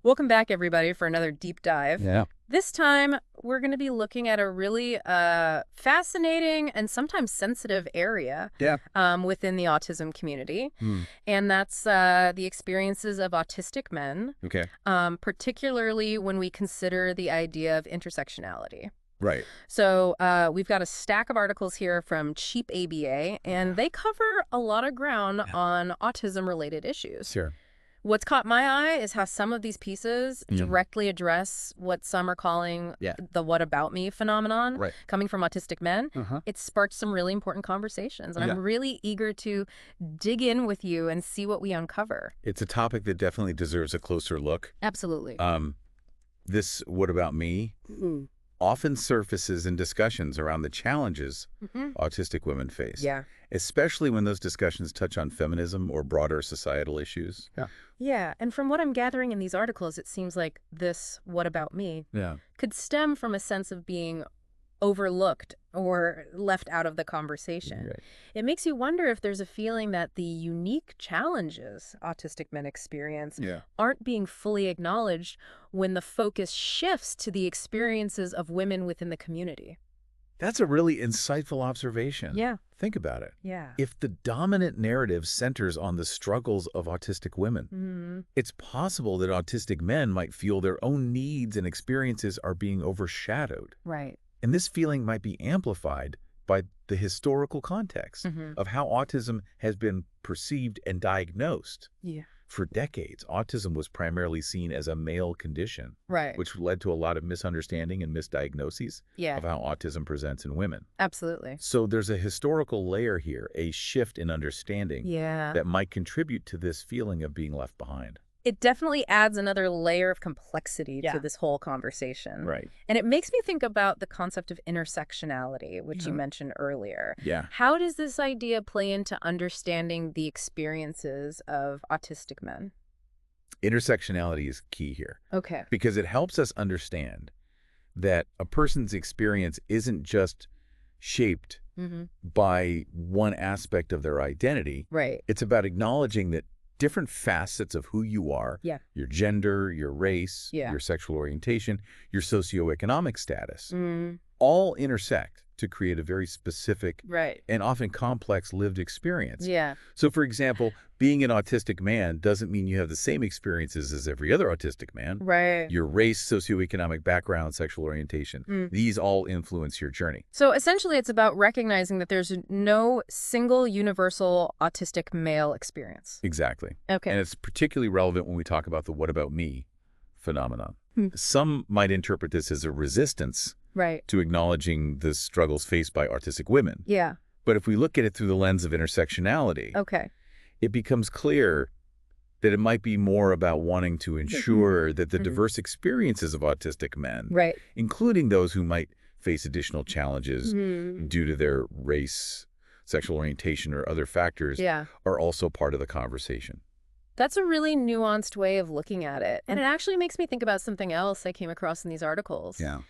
Welcome back, everybody, for another deep dive. Yeah. This time, we're going to be looking at a really fascinating and sometimes sensitive area Yeah. within the autism community, Hmm. and that's the experiences of autistic men, Okay. particularly when we consider the idea of intersectionality. Right. So we've got a stack of articles here from Cheap ABA, and they cover a lot of ground on autism-related issues. Sure. What's caught my eye is how some of these pieces Mm. directly address what some are calling Yeah. the what about me phenomenon, Right. coming from autistic men. Uh-huh. It sparked some really important conversations, and Yeah. I'm really eager to dig in with you and see what we uncover. It's a topic that definitely deserves a closer look. Absolutely. This what about me often surfaces in discussions around the challenges autistic women face. Yeah. Especially when those discussions touch on feminism or broader societal issues. Yeah. Yeah, and from what I'm gathering in these articles, it seems like this what about me Yeah. could stem from a sense of being overlooked or left out of the conversation. Right. It makes you wonder if there's a feeling that the unique challenges autistic men experience Yeah. aren't being fully acknowledged when the focus shifts to the experiences of women within the community. That's a really insightful observation. Yeah. Think about it. Yeah. If the dominant narrative centers on the struggles of autistic women, it's possible that autistic men might feel their own needs and experiences are being overshadowed. Right. And this feeling might be amplified by the historical context of how autism has been perceived and diagnosed. Yeah. For decades, autism was primarily seen as a male condition, Right. which led to a lot of misunderstanding and misdiagnoses Yeah. of how autism presents in women. Absolutely. So there's a historical layer here, a shift in understanding Yeah. that might contribute to this feeling of being left behind. It definitely adds another layer of complexity Yeah. to this whole conversation. Right. And it makes me think about the concept of intersectionality, which you mentioned earlier. Yeah. How does this idea play into understanding the experiences of autistic men? Intersectionality is key here Okay. because it helps us understand that a person's experience isn't just shaped by one aspect of their identity. Right. It's about acknowledging that different facets of who you are, Yeah. your gender, your race, Yeah. your sexual orientation, your socioeconomic status, all intersect to create a very specific Right. and often complex lived experience. Yeah. So, for example, being an autistic man doesn't mean you have the same experiences as every other autistic man. Right. Your race, socioeconomic background, sexual orientation, these all influence your journey. So essentially, it's about recognizing that there's no single universal autistic male experience. Exactly. Okay. And it's particularly relevant when we talk about the what about me phenomenon. Hmm. Some might interpret this as a resistance Right. to acknowledging the struggles faced by autistic women. Yeah. But if we look at it through the lens of intersectionality, Okay. it becomes clear that it might be more about wanting to ensure that the diverse experiences of autistic men, Right. including those who might face additional challenges due to their race, sexual orientation, or other factors, Yeah. are also part of the conversation. That's a really nuanced way of looking at it. And it actually makes me think about something else I came across in these articles. Yeah.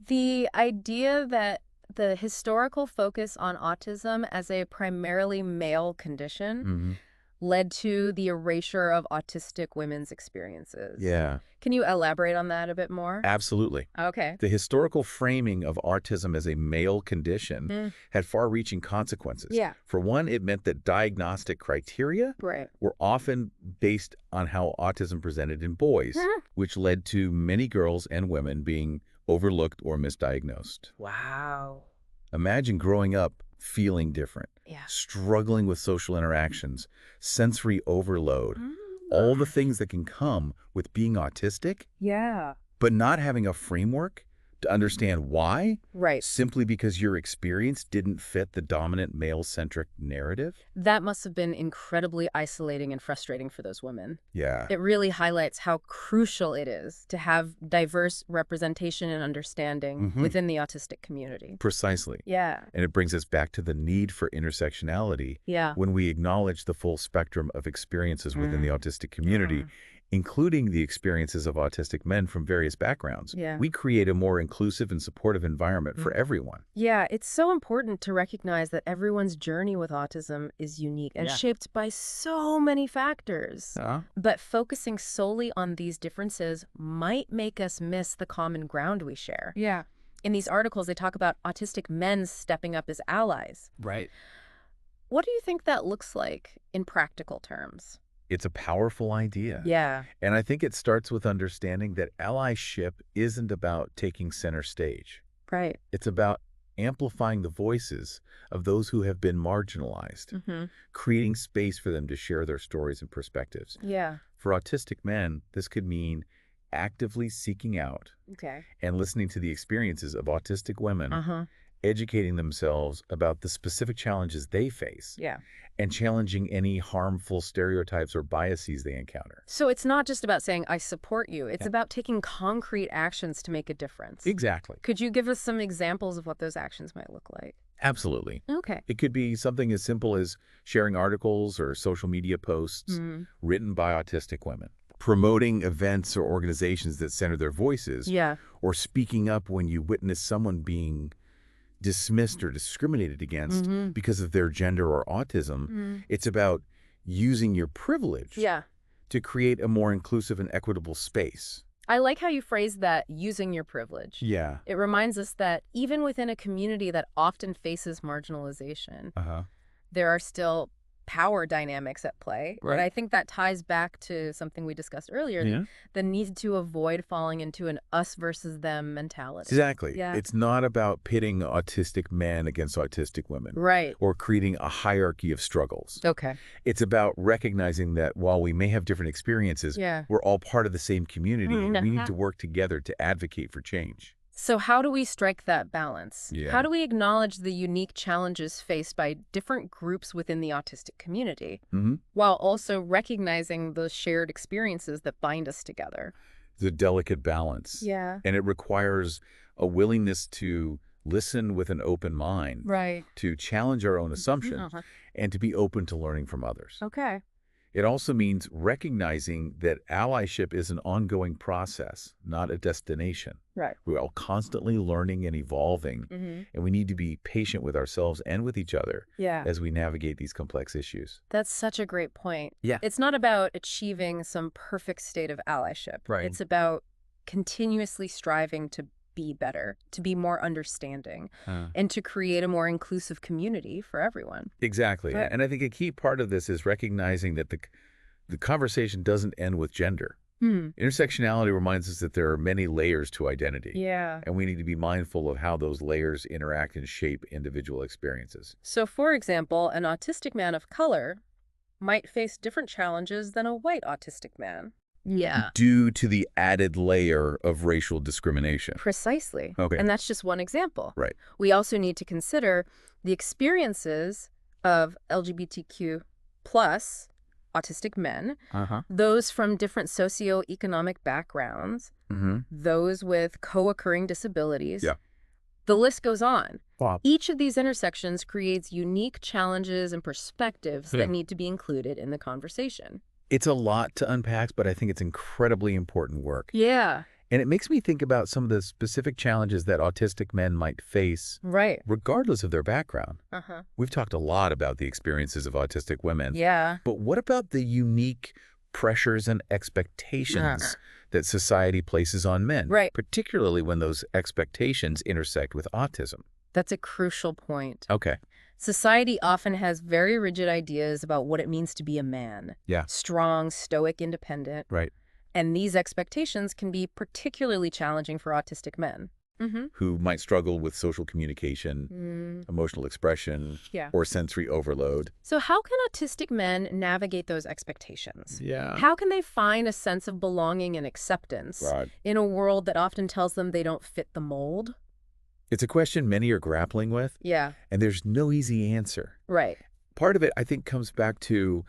The idea that the historical focus on autism as a primarily male condition led to the erasure of autistic women's experiences. Yeah, Can you elaborate on that a bit more? absolutely. Okay. The historical framing of autism as a male condition had far-reaching consequences. Yeah. For one, it meant that diagnostic criteria Right. were often based on how autism presented in boys, which led to many girls and women being overlooked or misdiagnosed. Wow. Imagine growing up feeling different, Yeah. struggling with social interactions, sensory overload, all the things that can come with being autistic, Yeah. but not having a framework to understand why, Right. simply because your experience didn't fit the dominant male-centric narrative. That must have been incredibly isolating and frustrating for those women. Yeah. It really highlights how crucial it is to have diverse representation and understanding within the autistic community. Precisely. Yeah. And it brings us back to the need for intersectionality Yeah. when we acknowledge the full spectrum of experiences within the autistic community including the experiences of autistic men from various backgrounds, Yeah. we create a more inclusive and supportive environment for everyone. Yeah, it's so important to recognize that everyone's journey with autism is unique and shaped by so many factors. But focusing solely on these differences might make us miss the common ground we share. Yeah. In these articles, they talk about autistic men stepping up as allies. Right. What do you think that looks like in practical terms? It's a powerful idea. Yeah. And I think it starts with understanding that allyship isn't about taking center stage. Right. It's about amplifying the voices of those who have been marginalized, creating space for them to share their stories and perspectives. Yeah. For autistic men, this could mean actively seeking out Okay. and listening to the experiences of autistic women, educating themselves about the specific challenges they face, Yeah. and challenging any harmful stereotypes or biases they encounter. So it's not just about saying, I support you. It's about taking concrete actions to make a difference. Exactly. Could you give us some examples of what those actions might look like? Absolutely. Okay. It could be something as simple as sharing articles or social media posts written by autistic women, promoting events or organizations that center their voices, Yeah. or speaking up when you witness someone being dismissed or discriminated against because of their gender or autism. It's about using your privilege Yeah. to create a more inclusive and equitable space. I like how you phrased that, using your privilege. Yeah. It reminds us that even within a community that often faces marginalization, there are still power dynamics at play. Right. But I think that ties back to something we discussed earlier, the need to avoid falling into an us versus them mentality. Exactly. Yeah. It's not about pitting autistic men against autistic women. Right. Or creating a hierarchy of struggles. Okay. It's about recognizing that while we may have different experiences, Yeah. we're all part of the same community, and we need to work together to advocate for change. So how do we strike that balance? Yeah. How do we acknowledge the unique challenges faced by different groups within the autistic community, while also recognizing the shared experiences that bind us together? It's a delicate balance. Yeah. And it requires a willingness to listen with an open mind, Right. to challenge our own assumptions, and to be open to learning from others. Okay. It also means recognizing that allyship is an ongoing process, not a destination. Right. We're all constantly learning and evolving, and we need to be patient with ourselves and with each other Yeah. as we navigate these complex issues. That's such a great point. Yeah. It's not about achieving some perfect state of allyship. Right. It's about continuously striving to be better, to be more understanding, and to create a more inclusive community for everyone. Exactly. Right. And I think a key part of this is recognizing that the conversation doesn't end with gender. Intersectionality reminds us that there are many layers to identity. Yeah. And we need to be mindful of how those layers interact and shape individual experiences. So, for example, an autistic man of color might face different challenges than a white autistic man. Yeah. Due to the added layer of racial discrimination. Precisely. Okay. And that's just one example. Right. We also need to consider the experiences of LGBTQ plus autistic men, those from different socioeconomic backgrounds, those with co-occurring disabilities. Yeah. The list goes on. Wow. Each of these intersections creates unique challenges and perspectives that need to be included in the conversation. It's a lot to unpack, but I think it's incredibly important work. Yeah. And it makes me think about some of the specific challenges that autistic men might face, Right. regardless of their background. Uh-huh. We've talked a lot about the experiences of autistic women. Yeah. But what about the unique pressures and expectations that society places on men? Right. Particularly when those expectations intersect with autism. That's a crucial point. Okay. Society often has very rigid ideas about what it means to be a man. Yeah. Strong, stoic, independent. Right. And these expectations can be particularly challenging for autistic men. Who might struggle with social communication, emotional expression, Yeah. or sensory overload. So how can autistic men navigate those expectations? Yeah. How can they find a sense of belonging and acceptance Right. in a world that often tells them they don't fit the mold? It's a question many are grappling with, Yeah. and there's no easy answer. Right. Part of it, I think, comes back to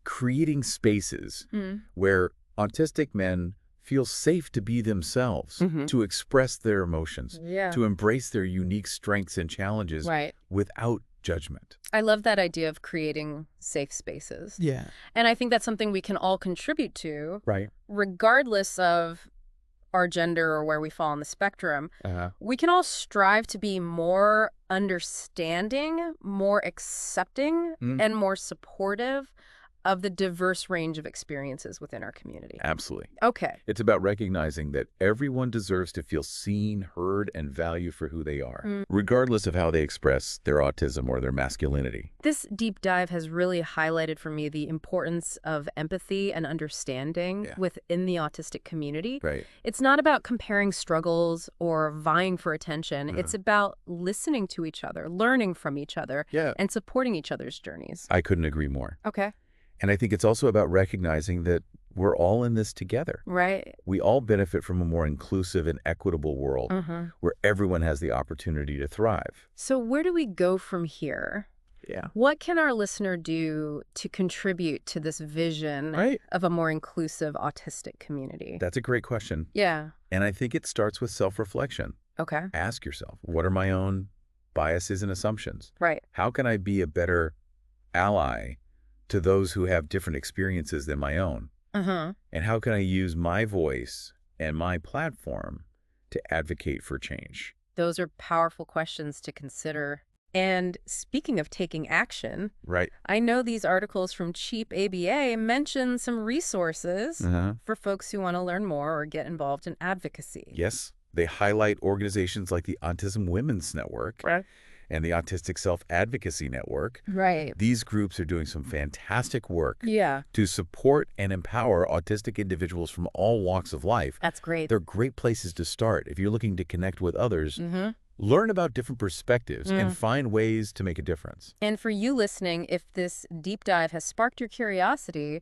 creating spaces where autistic men feel safe to be themselves, to express their emotions, Yeah. to embrace their unique strengths and challenges Right. without judgment. I love that idea of creating safe spaces. Yeah. And I think that's something we can all contribute to, Right. regardless of our gender or where we fall on the spectrum. We can all strive to be more understanding, more accepting, and more supportive of the diverse range of experiences within our community. Absolutely. Okay. It's about recognizing that everyone deserves to feel seen, heard, and valued for who they are, regardless of how they express their autism or their masculinity. This deep dive has really highlighted for me the importance of empathy and understanding within the autistic community. Right. It's not about comparing struggles or vying for attention. It's about listening to each other, learning from each other, and supporting each other's journeys. I couldn't agree more. Okay. And I think it's also about recognizing that we're all in this together. Right. We all benefit from a more inclusive and equitable world where everyone has the opportunity to thrive. So where do we go from here? Yeah. What can our listener do to contribute to this vision of a more inclusive autistic community? That's a great question. Yeah. And I think it starts with self-reflection. Okay. Ask yourself, what are my own biases and assumptions? Right. How can I be a better ally to those who have different experiences than my own? And how can I use my voice and my platform to advocate for change? Those are powerful questions to consider. And speaking of taking action, I know these articles from Cheap ABA mention some resources for folks who want to learn more or get involved in advocacy. Yes, they highlight organizations like the Autism Women's Network and the Autistic Self-Advocacy Network. These groups are doing some fantastic work to support and empower autistic individuals from all walks of life. That's great. They're great places to start if you're looking to connect with others, learn about different perspectives, and find ways to make a difference. And for you listening, if this deep dive has sparked your curiosity,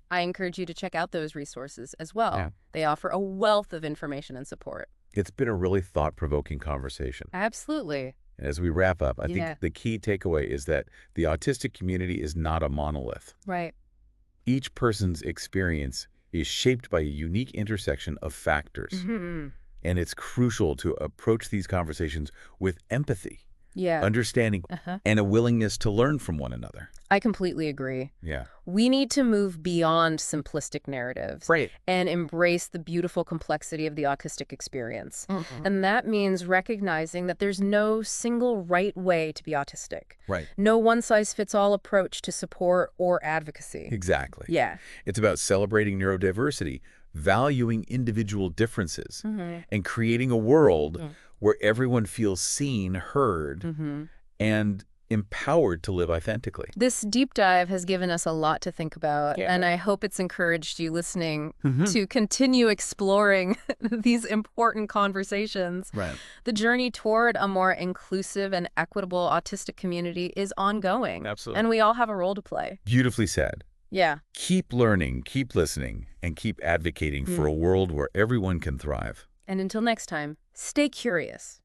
I encourage you to check out those resources as well. They offer a wealth of information and support. It's been a really thought-provoking conversation. Absolutely. And as we wrap up, I think the key takeaway is that the autistic community is not a monolith. Right. Each person's experience is shaped by a unique intersection of factors. And it's crucial to approach these conversations with empathy, understanding, and a willingness to learn from one another. I completely agree. Yeah. We need to move beyond simplistic narratives and embrace the beautiful complexity of the autistic experience. And that means recognizing that there's no single right way to be autistic. No one-size-fits-all approach to support or advocacy. Exactly. Yeah. It's about celebrating neurodiversity, valuing individual differences, and creating a world where everyone feels seen, heard, and empowered to live authentically. This deep dive has given us a lot to think about, and I hope it's encouraged you listening to continue exploring these important conversations. The journey toward a more inclusive and equitable autistic community is ongoing. Absolutely. And we all have a role to play. Beautifully said. Yeah. Keep learning, keep listening, and keep advocating for a world where everyone can thrive. And until next time, stay curious.